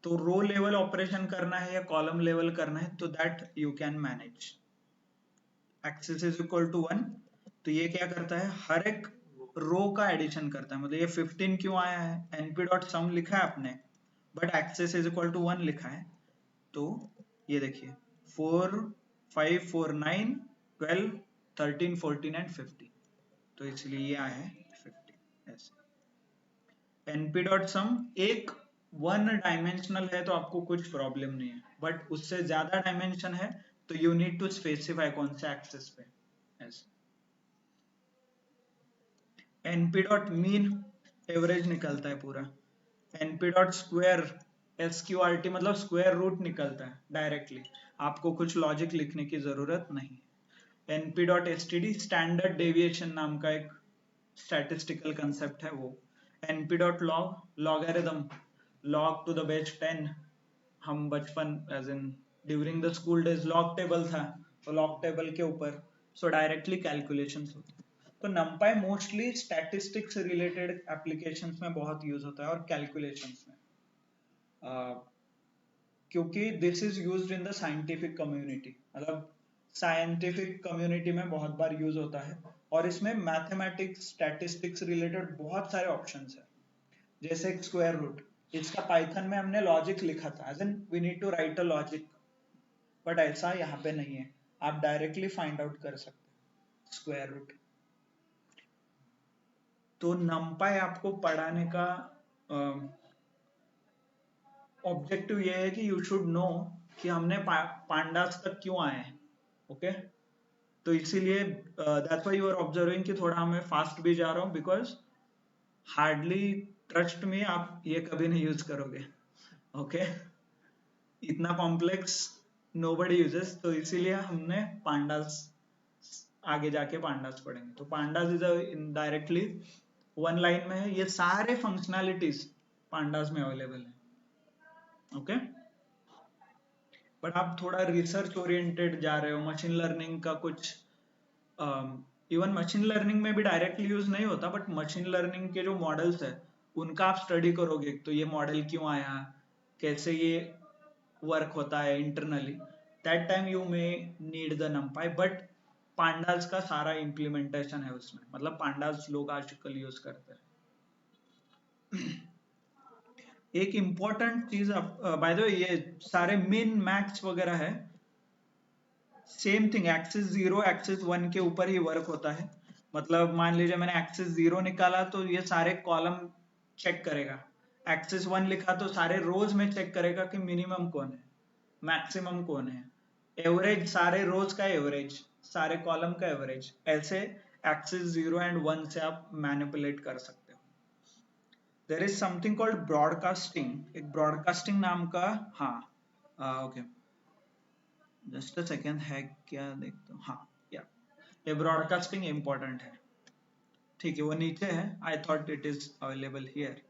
तो रो लेवल ऑपरेशन करना है या कॉलम लेवल करना है, तो that you can manage. Axis is equal to 1, तो ये क्या करता है, हर एक रो का एडिशन करता है। मतलब ये 15 क्यों आया है, np डॉट सम लिखा है आपने, but axis is equal to 1 लिखा है। तो ये देखिए 4 5 4 9 12 13 14 एंड 15, तो इसलिए ये आया है 50 ऐसे। np डॉट सम एक वन डायमेंशनल है तो आपको कुछ प्रॉब्लम नहीं है, बट उससे ज्यादा डायमेंशन है तो यू नीड टू स्पेसिफाई कौन से एक्सेस पे ऐसे। np डॉट मीन एवरेज निकलता है पूरा, np डॉट स्क्वायर sqrt मतलब स्क्वायर रूट निकलता है डायरेक्टली, आपको कुछ लॉजिक लिखने की जरूरत नहीं है। np dot std standard deviation नाम का एक स्टैटिस्टिकल कंसेप्ट है वो। np dot log logarithm, log to the base 10, हम बचपन as in during the school days log table था, तो लॉग टेबल के ऊपर सो डायरेक्टली कैलकुलेशंस होती है। तो numpy mostly statistics related applications में बहुत यूज होता है और कैलकुलेशंस में, क्योंकि this is used in the scientific community, मतलब साइंटिफिक कम्युनिटी में बहुत बार यूज होता है। और इसमें मैथमेटिक्स स्टैटिस्टिक्स रिलेटेड बहुत सारे ऑप्शंस है, जैसे स्क्वायर रूट, इसका पाइथन में हमने लॉजिक लिखा था, as in we need to write a logic, but ऐसा यहाँ पे नहीं है, आप डायरेक्टली फाइंड आउट कर सकते स्क्वायर रूट। तो numpy आपको पढ़ाने का ऑब्जेक्टिव ये है कि यू शुड नो कि हमने पांडास तक क्यों आए हैं, ओके। तो इसीलिए that's why you are observing कि थोड़ा मैं फास्ट भी जा रहा हूँ, बिकॉज हार्डली, ट्रस्ट में, आप ये कभी नहीं यूज करोगे, ओके। इतना कॉम्प्लेक्स नोबडी यूजेस, तो इसीलिए हमने पांडास, आगे जाके पांडास पढ़ेंगे। तो pandas is directly one line में है, ये सारे फंक्शनैलिटीज पांडास में अवेलेबल है, ओके। बट आप थोड़ा रिसर्च ओरिएंटेड जा रहे हो, मशीन लर्निंग का कुछ, इवन मशीन लर्निंग में भी डायरेक्टली यूज नहीं होता, बट मशीन लर्निंग के जो मॉडल्स है उनका आप स्टडी करोगे, तो ये मॉडल क्यों आया, कैसे ये वर्क होता है internally, that time you may need the numpy। But pandas का सारा इम्प्लीमेंटेशन है उसमें, मतलब पांडास लोग आजकल यूज करते हैं। एक इंपॉर्टेंट चीज, बाय द वे, ये सारे मिन मैक्स वगैरह है, सेम थिंग, एक्सिस 0 एक्सिस 1 के ऊपर ही वर्क होता है। मतलब मान लीजिए मैंने एक्सिस 0 निकाला तो ये सारे कॉलम चेक करेगा, एक्सिस 1 लिखा तो सारे रोज में चेक करेगा कि मिनिमम कौन है, मैक्सिमम कौन है, एवरेज, सारे रोज का एवरेज, सारे कॉलम का एवरेज, ऐसे एक्सिस 0 एंड 1 से आप मैनिपुलेट कर सकते हो। There is something called broadcasting, एक ब्रॉडकास्टिंग नाम का, हाँ ओके, जस्ट अ सेकेंड, है क्या देखता हूँ, हाँ या, ये ब्रॉडकास्टिंग इंपॉर्टेंट है, ठीक है, वो नीचे है, I thought it is available here.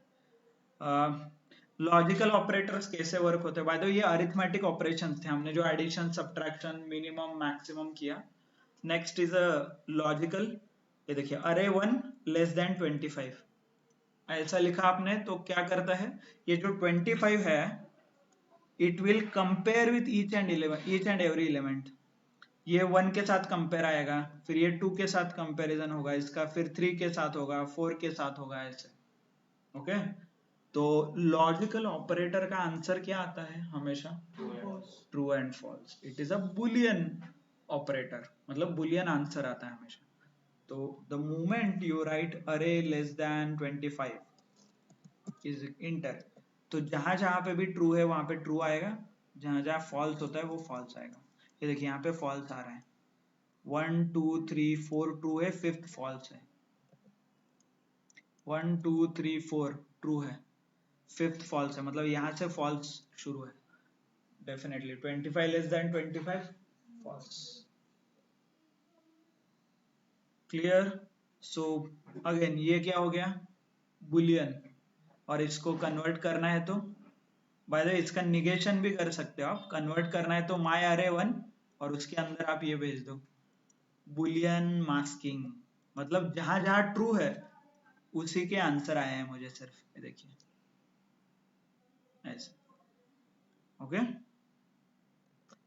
Logical operators कैसे वर्क होते हैं, बाय द वे ये अरिथमेटिक ऑपरेशंस थे, हमने जो एडिशन सब्ट्रैक्शन मिनिमम मैक्सिमम किया। नेक्स्ट इज अ लॉजिकल, ये देखिए अरे 1 लेस देन 25, ऐसा लिखा आपने तो क्या करता है, ये जो 25 है it will compare with each and every element, ये 1 के साथ कंपेयर आएगा, फिर ये 2 के साथ कंपैरिजन होगा इसका, फिर 3 के साथ होगा, 4 के साथ होगा, ऐसे, ओके। तो लॉजिकल ऑपरेटर का आंसर क्या आता है हमेशा, true and false, it is a boolean operator, मतलब बुलियन आंसर आता है हमेशा। तो the moment you write array less than 25 is enter, तो जहां जहां पे भी ट्रू है वहां पे ट्रू आएगा, जहां जहां फॉल्स होता है वो फॉल्स आएगा। ये देखिए यहाँ पे फॉल्स आ रहा है, 1 2 3 4 ट्रू है, 5th फॉल्स है, 1 2 3 4 ट्रू है, 5th फॉल्स है, मतलब यहाँ से फॉल्स शुरू है, definitely 25 less than 25 false, clear. So again ये क्या हो गया, बुलियन, और इसको कन्वर्ट करना है तो बाय द वे इसका निगेशन भी कर सकते हो आप, कन्वर्ट करना है तो माई अरे वन और उसके अंदर आप ये भेज दो बुलियन मास्किंग, मतलब जहां जहां ट्रू है उसी के आंसर आए हैं मुझे सिर्फ, ये देखिए ऐसे। ओके,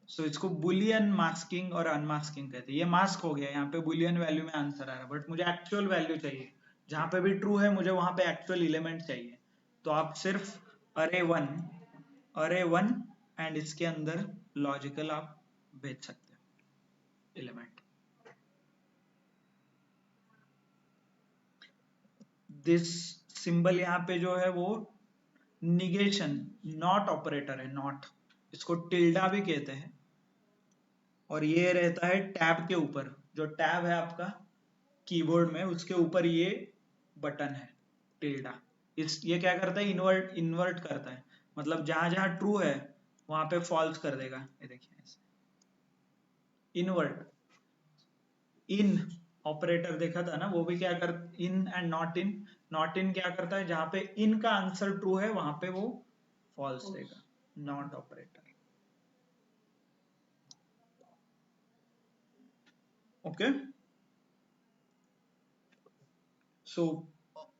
सो इसको बुलियन मास्किंग और अनमास्किंग कहते हैं। ये मास्क हो गया, यहाँ पे बुलियन वैल्यू में आंसर आ रहा है, बट मुझे एक्चुअल वैल्यू चाहिए, जहां पे भी ट्रू है मुझे वहां पे एक्चुअल एलिमेंट चाहिए। तो आप सिर्फ अरे वन एंड इसके अंदर लॉजिकल आप भेज सकते हो एलिमेंट। दिस सिंबल यहाँ पे जो है वो निगेशन नॉट ऑपरेटर है, नॉट, इसको टिल्डा भी कहते हैं। और ये रहता है टैब के ऊपर, जो टैब है आपका कीबोर्ड में उसके ऊपर ये बटन है टिल्डा। इस ये क्या करता है, इन्वर्ट इन्वर्ट करता है, मतलब जहां जहां ट्रू है वहां पे फॉल्स कर देगा। ये देखिए इन्वर्ट, इन ऑपरेटर देखा था ना, वो भी क्या कर, in and not in, not in क्या करता है जहां पे इन का आंसर ट्रू है वहां पे वो फॉल्स देगा, नॉट ऑपरेटर। ओके, सो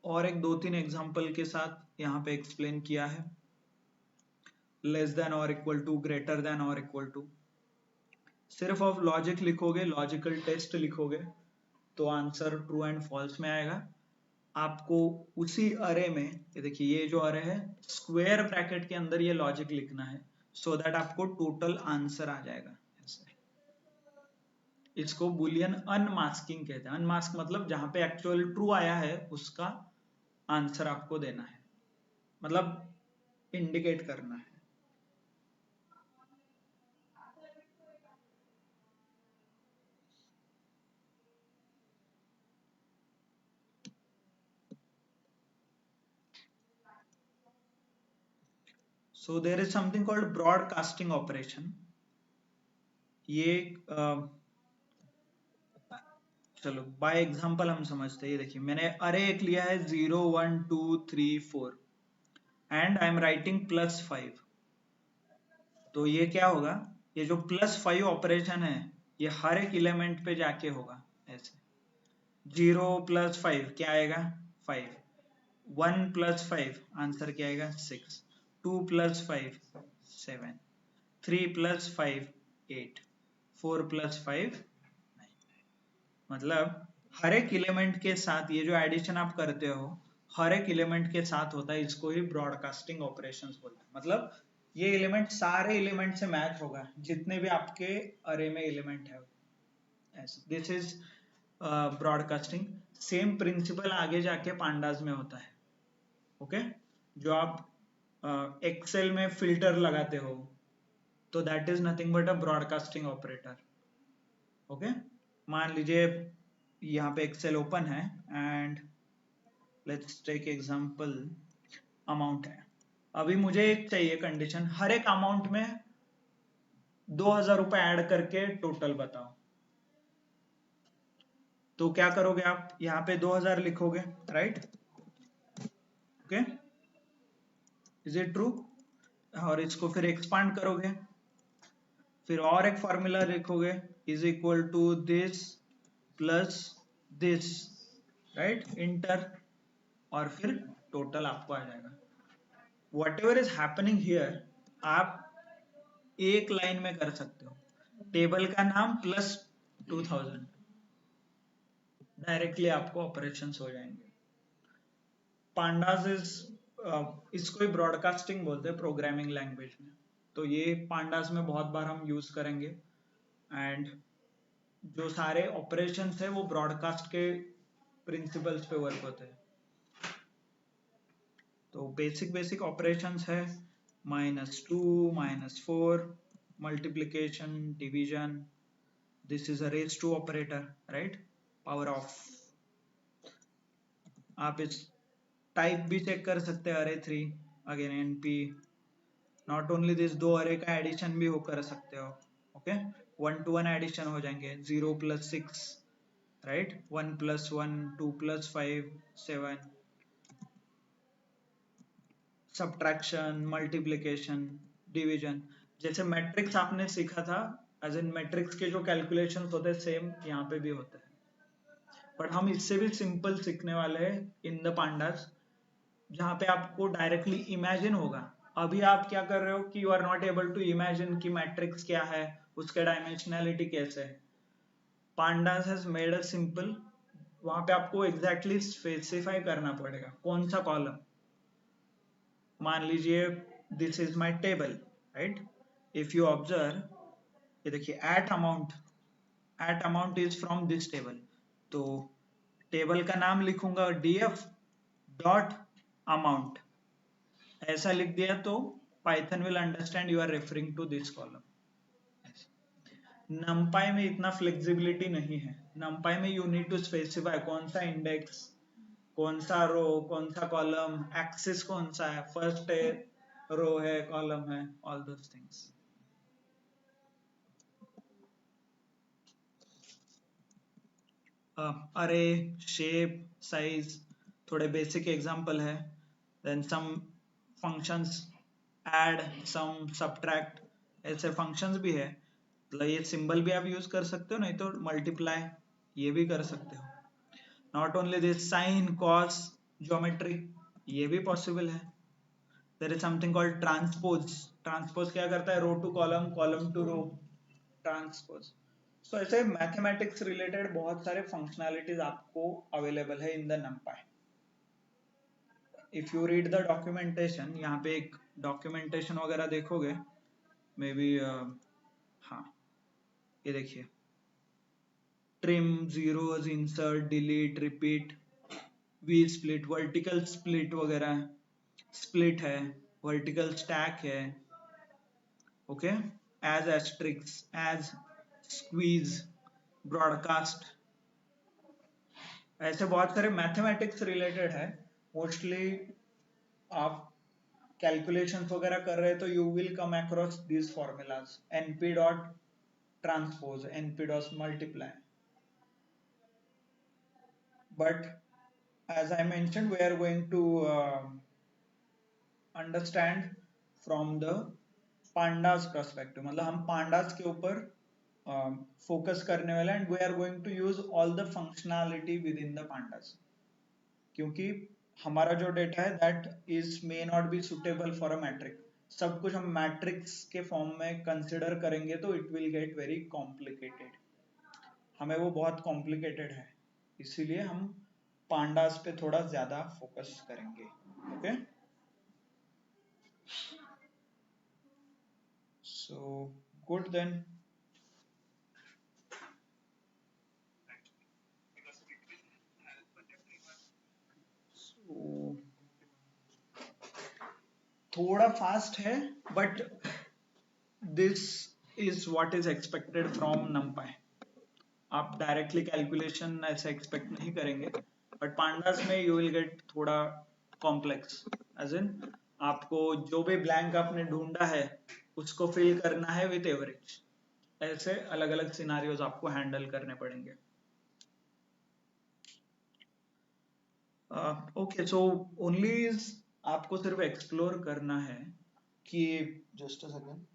और एक दो तीन एग्जांपल के साथ यहाँ पे एक्सप्लेन किया है। लेस देन और इक्वल टू, ग्रेटर देन और इक्वल टू, सिर्फ आप लॉजिक लिखोगे, लॉजिकल टेस्ट लिखोगे तो आंसर ट्रू एंड फॉल्स में आएगा। आपको उसी अरे में, ये देखिए ये जो अरे है स्क्वायर ब्रैकेट के अंदर ये लॉजिक लिखना है सो दैट आपको टोटल आंसर आ जाएगा ऐसे। इसको बुलियन अनमास्किंग कहते हैं। अनमास्क मतलब जहां पे एक्चुअल ट्रू आया है उसका आंसर आपको देना है, मतलब इंडिकेट करना है। So there is something called broadcasting operation. ये चलो बाय एग्जांपल हम समझते हैं। ये देखिए मैंने अरे एक लिया है 0 1 2 3 4 एंड आई एम राइटिंग +5। तो ये क्या होगा, ये जो +5 ऑपरेशन है ये हर एक एलिमेंट पे जाके होगा ऐसे। 0 + 5 क्या आएगा 5, 1 + 5 आंसर क्या आएगा 6, 2 + 5 7, 3 + 5 8, 4 + 5 9। मतलब हर एक एलिमेंट के साथ ये जो एडिशन आप करते हो हर एक एलिमेंट के साथ होता है, इसको ही ब्रॉडकास्टिंग ऑपरेशंस बोलते हैं। मतलब ये एलिमेंट सारे एलिमेंट से मैच होगा जितने भी आपके अरे में एलिमेंट है, this is broadcasting. Same principle आगे जाके पांडास में होता है। ओके, जो आप एक्सेल में फिल्टर लगाते हो तो that is nothing but a broadcasting operator. Okay, मान लीजिए यहाँ पे एक्सेल ओपन है and let's take example amount है। अभी मुझे एक चाहिए कंडीशन, हर एक अमाउंट में 2000 रुपए ऐड करके टोटल बताओ। तो क्या करोगे आप, यहाँ पे 2000 लिखोगे, right? Okay, is it true? और इसको फिर एक्सपांड करोगे, फिर और एक फॉर्मूला लिखोगे, is equal to this plus this, right? Enter, और फिर टोटल आपको आ जाएगा। whatever is happening here आप एक लाइन में कर सकते हो। टेबल का नाम +2000, डायरेक्टली आपको ऑपरेशंस हो जाएंगे। पांडास इज इसको ही ब्रॉडकास्टिंग बोलते हैं प्रोग्रामिंग लैंग्वेज में। तो ये पांडास में बहुत बार हम यूज करेंगे एंड जो सारे ऑपरेशंस है वो ब्रॉडकास्ट के प्रिंसिपल्स पे वर्क होते हैं। तो बेसिक बेसिक ऑपरेशंस है -2 -4, multiplication, division, this is a raise to operator, right? Power of. आप इस टाइप भी चेक कर सकते हैं अरे 3, again NP. Not only this, दो अरे का एडिशन भी हो कर सकते हो। ओके, 1 to 1 एडिशन हो जाएंगे, 0 + 6, राइट? 1 + 1, 2 + 5 7, subtraction, multiplication, division. जैसे मैट्रिक्स आपने सीखा था, एज इन मैट्रिक्स के जो कैलकुलेशंस होते हैं सेम यहाँ पे भी होते हैं, बट हम इससे भी सिंपल सीखने वाले हैं इन द पांडास, जहाँ पे आपको डायरेक्टली इमेजिन होगा। अभी आप क्या कर रहे हो कि you are not able to imagine कि मैट्रिक्स क्या है, उसके डायमेंशनैलिटी कैसे है। Pandas has made a simple, वहां पे आपको एग्जैक्टली स्पेसिफाई करना पड़ेगा कौन सा कॉलम। मान लीजिए this is my table, right. If you observe, ये देखिए at amount is from this table, तो टेबल का नाम लिखूंगा df डॉट अमाउंट, ऐसा लिख दिया तो Python will understand you are referring to this column. NumPy में इतना फ्लेक्सिबिलिटी नहीं है। नमपाई में यू नीड टू स्पेसिफाई कौन सा इंडेक्स, कौन सा रो, कौन सा कॉलम, एक्सिस कौन सा है, फर्स्ट है, रो है, कॉलम है, ऑल दोस थिंग्स। अरे, शेप, साइज, थोड़े बेसिक एग्जांपल है। देन सम फंक्शंस, ऐड, सम, सब्ट्रैक्ट, ऐसे फंक्शंस भी है। मतलब ये सिंबल भी आप यूज कर सकते हो, नहीं तो मल्टीप्लाई ये भी कर सकते हो। Not only this, sine, cos, geometry, ये भी पॉसिबल है। There is something called transpose. Transpose क्या करता है, row to column, column to row, transpose. So ऐसे मैथमेटिक्स रिलेटेड बहुत सारे फंक्शनैलिटीज आपको अवेलेबल है in the numpy। If you read the documentation, यहाँ पे एक डॉक्यूमेंटेशन वगैरह देखोगे मे बी, हाँ ये देखिए, trim, zeros, insert, delete, repeat, v split, vertical split वगैरह, स्प्लिट है, वर्टिकल स्टैक है, okay, as asterisks, as, squeeze, broadcast, ऐसे बहुत सारे मैथमेटिक्स रिलेटेड है। मोस्टली आप कैलकुलेशंस वगैरह कर रहे हैं तो you will come across this formulas, np dot transpose, np dot multiply. But as I mentioned, we are going to understand from the pandas perspective, मतलब हम pandas के ऊपर फोकस करने वाले हैं, and we are going to use all the functionality within the pandas, क्योंकि हमारा जो डेटा है that is may not be suitable for a matrix। सब कुछ हम मैट्रिक्स के फॉर्म में कंसिडर करेंगे तो it will get very complicated, हमें वो बहुत कॉम्प्लिकेटेड है, इसीलिए हम पांडास पे थोड़ा ज्यादा फोकस करेंगे। Okay, so good then. So, थोड़ा फास्ट है, but this is what is expected from numpy। आप डायरेक्टली कैलकुलेशन ऐसे एक्सपेक्ट नहीं करेंगे, बट पांडास में यू विल गेट थोड़ा कॉम्प्लेक्स, एज इन आपको जो भी ब्लैंक आपने ढूंढा है उसको फिल करना है विथ एवरेज, ऐसे अलग अलग सिनारियोज आपको हैंडल करने पड़ेंगे। ओके, सो ओनली आपको सिर्फ एक्सप्लोर करना है कि just a second,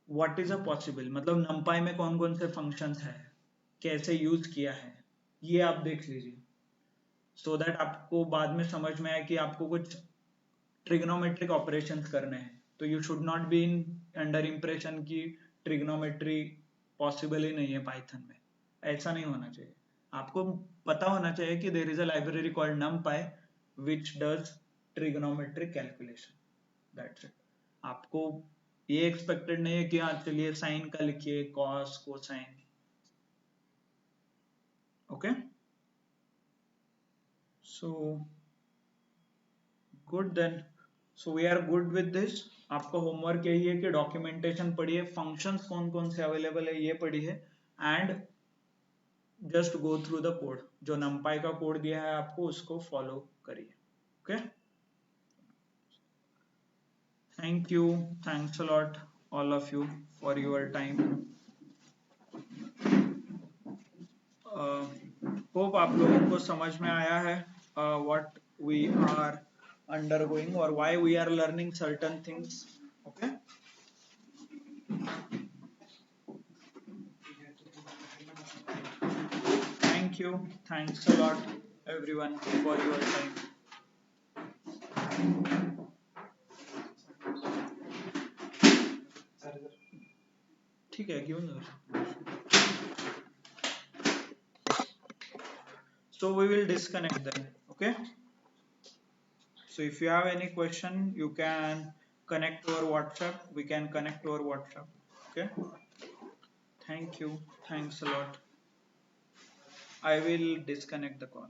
what is a possible, मतलब numpy में कौन कौन से फंक्शंस है, कैसे यूज किया है, ये आप देख लीजिए, सो दैट आपको बाद में समझ में आए कि आपको कुछ ट्रिग्नोमेट्रिक ऑपरेशंस करने हैं तो you should not be in under impression कि ट्रिग्नोमेट्री पॉसिबल ही नहीं है पाइथन में, ऐसा नहीं होना चाहिए। आपको पता होना चाहिए कि there is a library called numpy which does trigonometric calculation, that's it. आपको ये एक्सपेक्टेड नहीं है कि हाँ चलिए साइन का लिखिए, cos, cosine, okay. So good then, so we are good with this. आपका होमवर्क यही है कि डॉक्यूमेंटेशन पढ़िए, फंक्शंस कौन कौन से अवेलेबल है ये पढ़िए, and just go through the code, जो numpy का कोड दिया है आपको उसको फॉलो करिए, okay. Thank you, thanks a lot all of you for your time। Hope आप लोगों को समझ में आया है what we are undergoing or why we are learning certain things. Okay. Thank you. Thanks a lot everyone for your time. ठीक है घेऊन जाऊ. So we will disconnect them. Okay. So if you have any question, you can connect to our WhatsApp. We can connect to our WhatsApp. Okay. Thank you. Thanks a lot. I will disconnect the call.